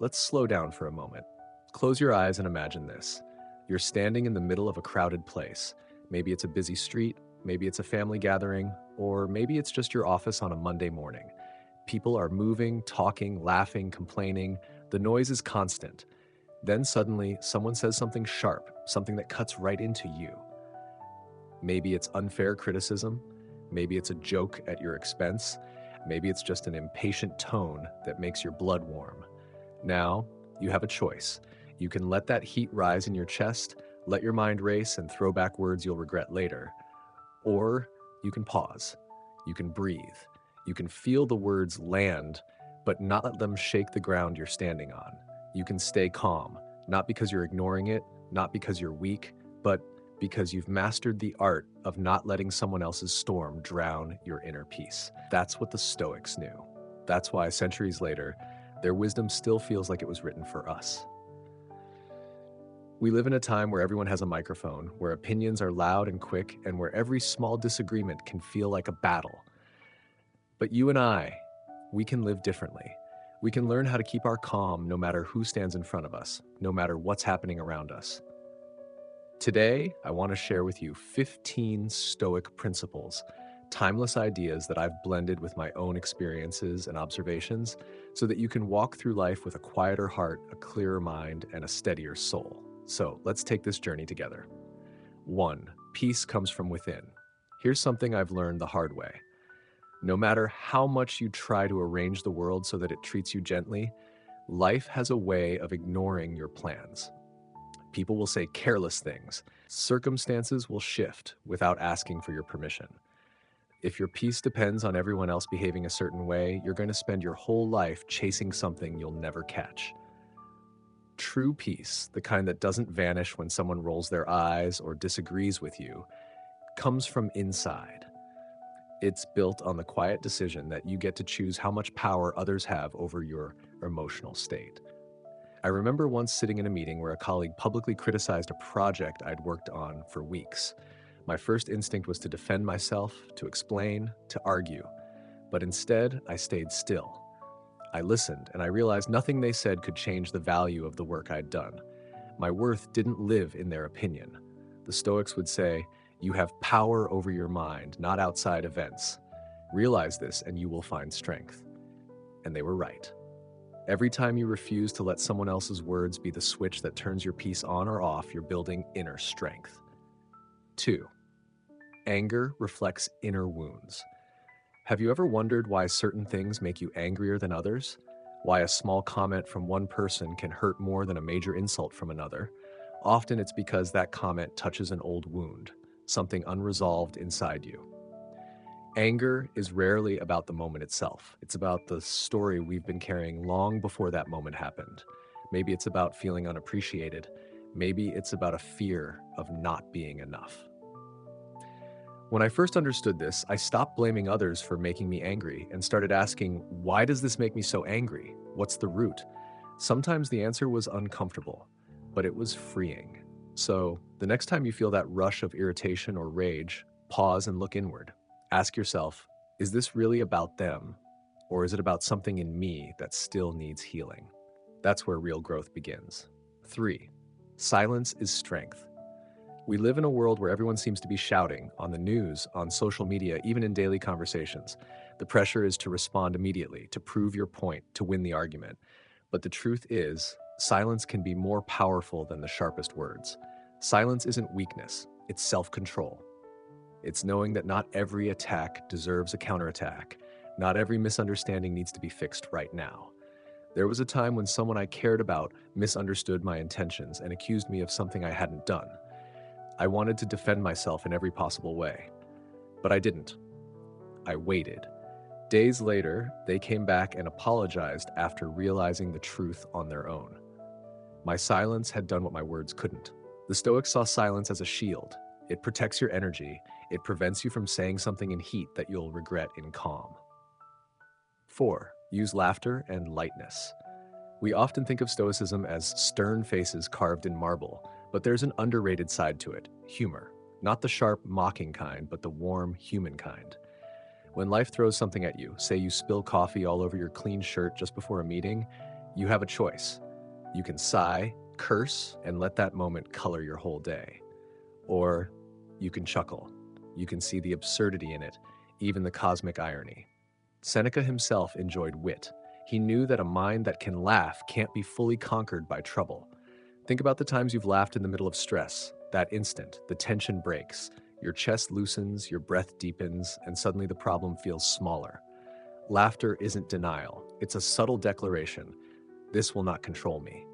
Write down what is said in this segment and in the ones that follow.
Let's slow down for a moment. Close your eyes and imagine this. You're standing in the middle of a crowded place. Maybe it's a busy street, maybe it's a family gathering, or maybe it's just your office on a Monday morning. People are moving, talking, laughing, complaining. The noise is constant. Then suddenly, someone says something sharp, something that cuts right into you. Maybe it's unfair criticism. Maybe it's a joke at your expense. Maybe it's just an impatient tone that makes your blood warm. Now, you have a choice. You can let that heat rise in your chest, let your mind race, and throw back words you'll regret later. Or you can pause. You can breathe. You can feel the words land, but not let them shake the ground you're standing on. You can stay calm, not because you're ignoring it, not because you're weak, but because you've mastered the art of not letting someone else's storm drown your inner peace. That's what the Stoics knew. That's why, centuries later, their wisdom still feels like it was written for us. We live in a time where everyone has a microphone, where opinions are loud and quick, and where every small disagreement can feel like a battle. But you and I, we can live differently. We can learn how to keep our calm no matter who stands in front of us, no matter what's happening around us. Today, I want to share with you 15 Stoic principles, timeless ideas that I've blended with my own experiences and observations so that you can walk through life with a quieter heart, a clearer mind, and a steadier soul. So let's take this journey together. 1. Peace comes from within. Here's something I've learned the hard way. No matter how much you try to arrange the world so that it treats you gently, life has a way of ignoring your plans. People will say careless things. Circumstances will shift without asking for your permission. If your peace depends on everyone else behaving a certain way, you're going to spend your whole life chasing something you'll never catch. True peace, the kind that doesn't vanish when someone rolls their eyes or disagrees with you, comes from inside. It's built on the quiet decision that you get to choose how much power others have over your emotional state. I remember once sitting in a meeting where a colleague publicly criticized a project I'd worked on for weeks. My first instinct was to defend myself, to explain, to argue. But instead, I stayed still. I listened, and I realized nothing they said could change the value of the work I'd done. My worth didn't live in their opinion. The Stoics would say, "You have power over your mind, not outside events. Realize this, and you will find strength." And they were right. Every time you refuse to let someone else's words be the switch that turns your peace on or off, you're building inner strength. 2. Anger reflects inner wounds. Have you ever wondered why certain things make you angrier than others? Why a small comment from one person can hurt more than a major insult from another? Often it's because that comment touches an old wound, something unresolved inside you. Anger is rarely about the moment itself. It's about the story we've been carrying long before that moment happened. Maybe it's about feeling unappreciated. Maybe it's about a fear of not being enough. When I first understood this, I stopped blaming others for making me angry and started asking, why does this make me so angry? What's the root? Sometimes the answer was uncomfortable, but it was freeing. So the next time you feel that rush of irritation or rage, pause and look inward. Ask yourself, is this really about them, or is it about something in me that still needs healing? That's where real growth begins. 3. Silence is strength. We live in a world where everyone seems to be shouting, on the news, on social media, even in daily conversations. The pressure is to respond immediately, to prove your point, to win the argument. But the truth is, silence can be more powerful than the sharpest words. Silence isn't weakness, it's self-control. It's knowing that not every attack deserves a counterattack. Not every misunderstanding needs to be fixed right now. There was a time when someone I cared about misunderstood my intentions and accused me of something I hadn't done. I wanted to defend myself in every possible way, but I didn't. I waited. Days later, they came back and apologized after realizing the truth on their own. My silence had done what my words couldn't. The Stoics saw silence as a shield. It protects your energy. It prevents you from saying something in heat that you'll regret in calm. 4. Use laughter and lightness. We often think of Stoicism as stern faces carved in marble, but there's an underrated side to it, humor. Not the sharp, mocking kind, but the warm, human kind. When life throws something at you, say you spill coffee all over your clean shirt just before a meeting, You have a choice. You can sigh, curse, and let that moment color your whole day. Or you can chuckle. You can see the absurdity in it, even the cosmic irony. Seneca himself enjoyed wit. He knew that a mind that can laugh can't be fully conquered by trouble. Think about the times you've laughed in the middle of stress. That instant, the tension breaks, your chest loosens, your breath deepens, and suddenly the problem feels smaller. Laughter isn't denial, it's a subtle declaration. This will not control me.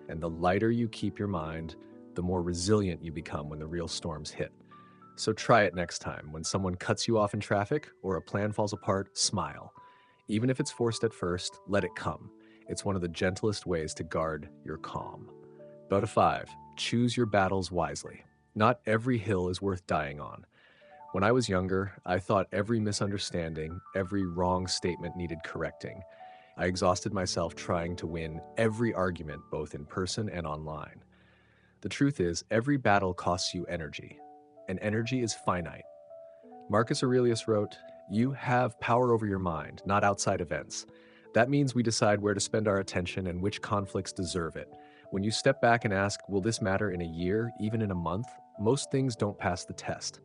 And the lighter you keep your mind, the more resilient you become when the real storms hit. So try it next time. When someone cuts you off in traffic or a plan falls apart, smile. Even if it's forced at first, let it come. It's one of the gentlest ways to guard your calm. But 5, choose your battles wisely. Not every hill is worth dying on. When I was younger, I thought every misunderstanding, every wrong statement needed correcting. I exhausted myself trying to win every argument, both in person and online. The truth is, every battle costs you energy, and energy is finite. Marcus Aurelius wrote, "You have power over your mind, not outside events. That means we decide where to spend our attention and which conflicts deserve it. When you step back and ask, will this matter in a year, even in a month? Most things don't pass the test.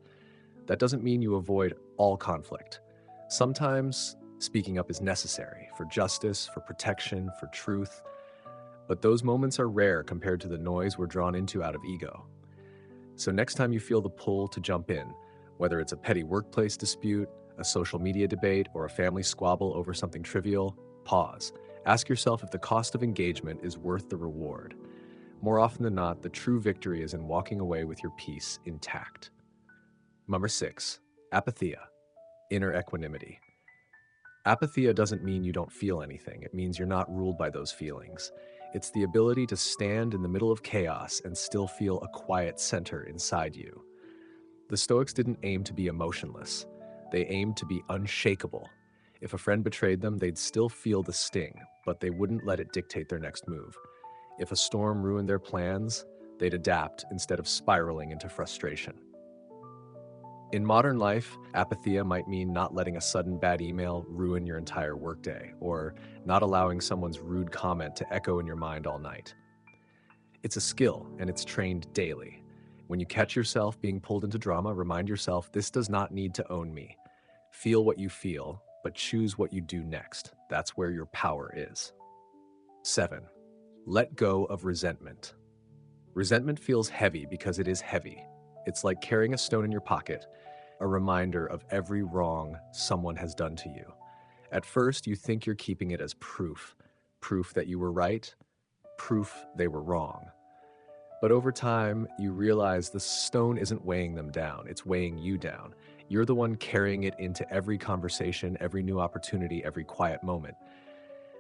That doesn't mean you avoid all conflict. Sometimes speaking up is necessary for justice, for protection, for truth. But those moments are rare compared to the noise we're drawn into out of ego. So next time you feel the pull to jump in, whether it's a petty workplace dispute, a social media debate, or a family squabble over something trivial, pause. Ask yourself if the cost of engagement is worth the reward. More often than not, the true victory is in walking away with your peace intact. Number 6, apatheia, inner equanimity. Apatheia doesn't mean you don't feel anything. It means you're not ruled by those feelings. It's the ability to stand in the middle of chaos and still feel a quiet center inside you. The Stoics didn't aim to be emotionless. They aimed to be unshakable. If a friend betrayed them, they'd still feel the sting, but they wouldn't let it dictate their next move. If a storm ruined their plans, they'd adapt instead of spiraling into frustration. In modern life, apatheia might mean not letting a sudden bad email ruin your entire workday, or not allowing someone's rude comment to echo in your mind all night. It's a skill, and it's trained daily. When you catch yourself being pulled into drama, remind yourself, this does not need to own me. Feel what you feel, but choose what you do next. That's where your power is. 7, let go of resentment. Resentment feels heavy because it is heavy. It's like carrying a stone in your pocket, a reminder of every wrong someone has done to you. At first, you think you're keeping it as proof that you were right, proof they were wrong. But over time, you realize the stone isn't weighing them down, it's weighing you down. You're the one carrying it into every conversation, every new opportunity, every quiet moment.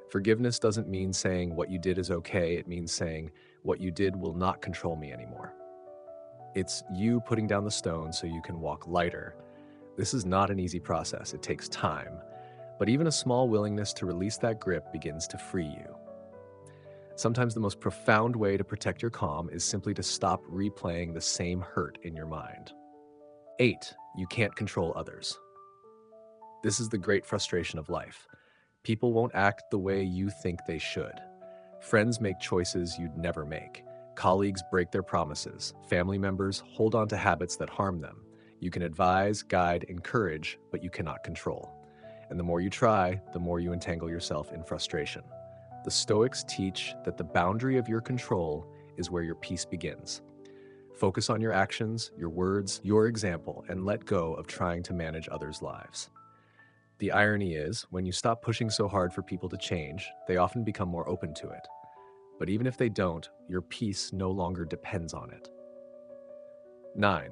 Forgiveness doesn't mean saying what you did is okay, it means saying what you did will not control me anymore. It's you putting down the stone so you can walk lighter. This is not an easy process, it takes time. But even a small willingness to release that grip begins to free you. Sometimes the most profound way to protect your calm is simply to stop replaying the same hurt in your mind. 8, you can't control others. This is the great frustration of life. People won't act the way you think they should. Friends make choices you'd never make. Colleagues break their promises. Family members hold on to habits that harm them. You can advise, guide, encourage, but you cannot control. And the more you try, the more you entangle yourself in frustration. The Stoics teach that the boundary of your control is where your peace begins. Focus on your actions, your words, your example, and let go of trying to manage others' lives. The irony is, when you stop pushing so hard for people to change, they often become more open to it. But even if they don't, your peace no longer depends on it. 9,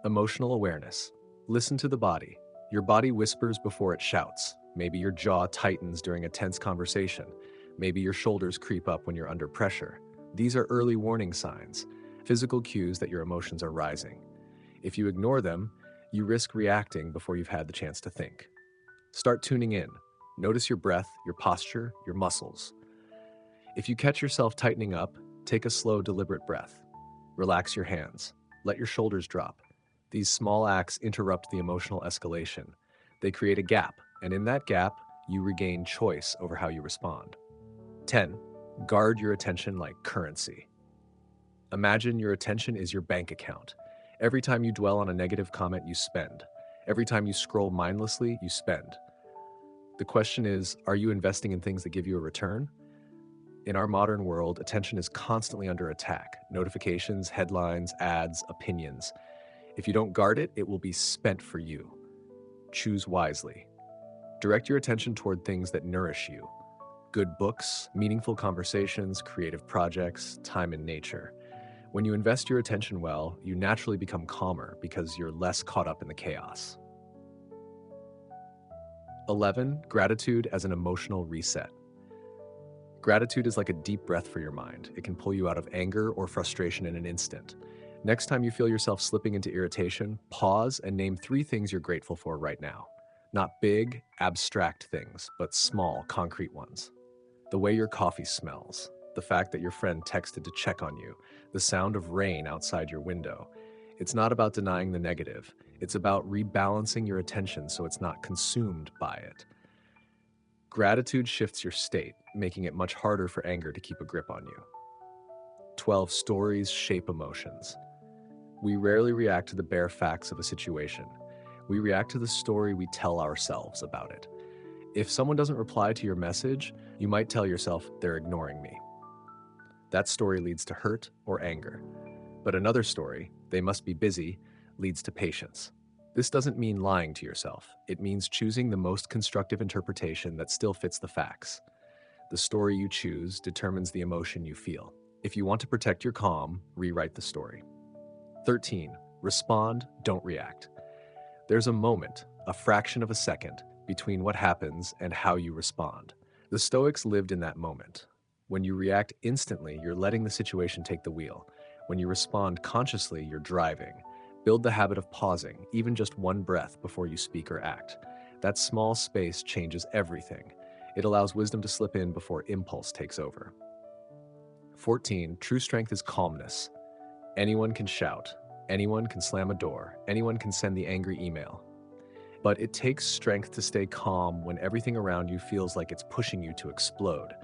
emotional awareness. Listen to the body. Your body whispers before it shouts. Maybe your jaw tightens during a tense conversation. Maybe your shoulders creep up when you're under pressure. These are early warning signs, physical cues that your emotions are rising. If you ignore them, you risk reacting before you've had the chance to think. Start tuning in. Notice your breath, your posture, your muscles. If you catch yourself tightening up, take a slow, deliberate breath. Relax your hands. Let your shoulders drop. These small acts interrupt the emotional escalation. They create a gap, and in that gap, you regain choice over how you respond. 10. Guard your attention like currency. Imagine your attention is your bank account. Every time you dwell on a negative comment, you spend. Every time you scroll mindlessly, you spend. The question is, are you investing in things that give you a return? In our modern world, attention is constantly under attack. Notifications, headlines, ads, opinions. If you don't guard it, it will be spent for you. Choose wisely. Direct your attention toward things that nourish you. Good books, meaningful conversations, creative projects, time in nature. When you invest your attention well, you naturally become calmer because you're less caught up in the chaos. 11. Gratitude as an emotional reset. Gratitude is like a deep breath for your mind. It can pull you out of anger or frustration in an instant. Next time you feel yourself slipping into irritation, pause and name 3 things you're grateful for right now. Not big, abstract things, but small, concrete ones. The way your coffee smells, the fact that your friend texted to check on you, the sound of rain outside your window. It's not about denying the negative. It's about rebalancing your attention so it's not consumed by it. Gratitude shifts your state, making it much harder for anger to keep a grip on you. 12. Stories shape emotions. We rarely react to the bare facts of a situation. We react to the story we tell ourselves about it. If someone doesn't reply to your message, you might tell yourself, they're ignoring me. That story leads to hurt or anger. But another story, they must be busy, leads to patience. This doesn't mean lying to yourself. It means choosing the most constructive interpretation that still fits the facts. The story you choose determines the emotion you feel. If you want to protect your calm, rewrite the story. 13. Respond, don't react. There's a moment, a fraction of a second, between what happens and how you respond. The Stoics lived in that moment. When you react instantly, you're letting the situation take the wheel. When you respond consciously, you're driving. Build the habit of pausing, even just one breath before you speak or act. That small space changes everything. It allows wisdom to slip in before impulse takes over. 14. True strength is calmness. Anyone can shout. Anyone can slam a door. Anyone can send the angry email. But it takes strength to stay calm when everything around you feels like it's pushing you to explode.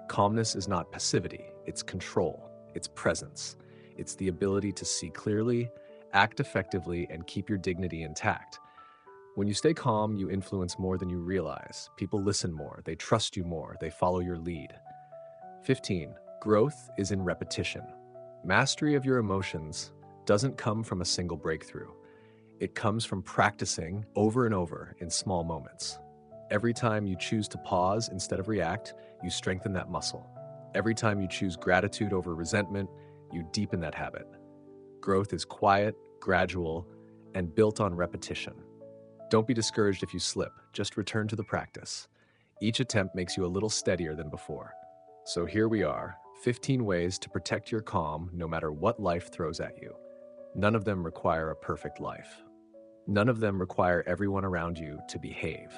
Calmness is not passivity. It's control. It's presence. It's the ability to see clearly, act effectively, and keep your dignity intact. When you stay calm, you influence more than you realize. People listen more. They trust you more. They follow your lead. 15. Growth is in repetition. Mastery of your emotions doesn't come from a single breakthrough. It comes from practicing over and over in small moments. Every time you choose to pause instead of react, you strengthen that muscle. Every time you choose gratitude over resentment, you deepen that habit. Growth is quiet, gradual, and built on repetition. Don't be discouraged if you slip, just return to the practice. Each attempt makes you a little steadier than before. So here we are, 15 ways to protect your calm no matter what life throws at you. None of them require a perfect life. None of them require everyone around you to behave.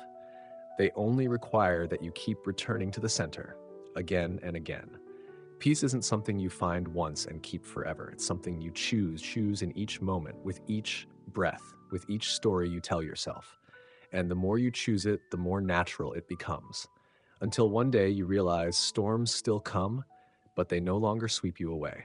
They only require that you keep returning to the center, again and again. Peace isn't something you find once and keep forever. It's something you choose in each moment, with each breath, with each story you tell yourself. And the more you choose it, the more natural it becomes. Until one day you realize storms still come, but they no longer sweep you away.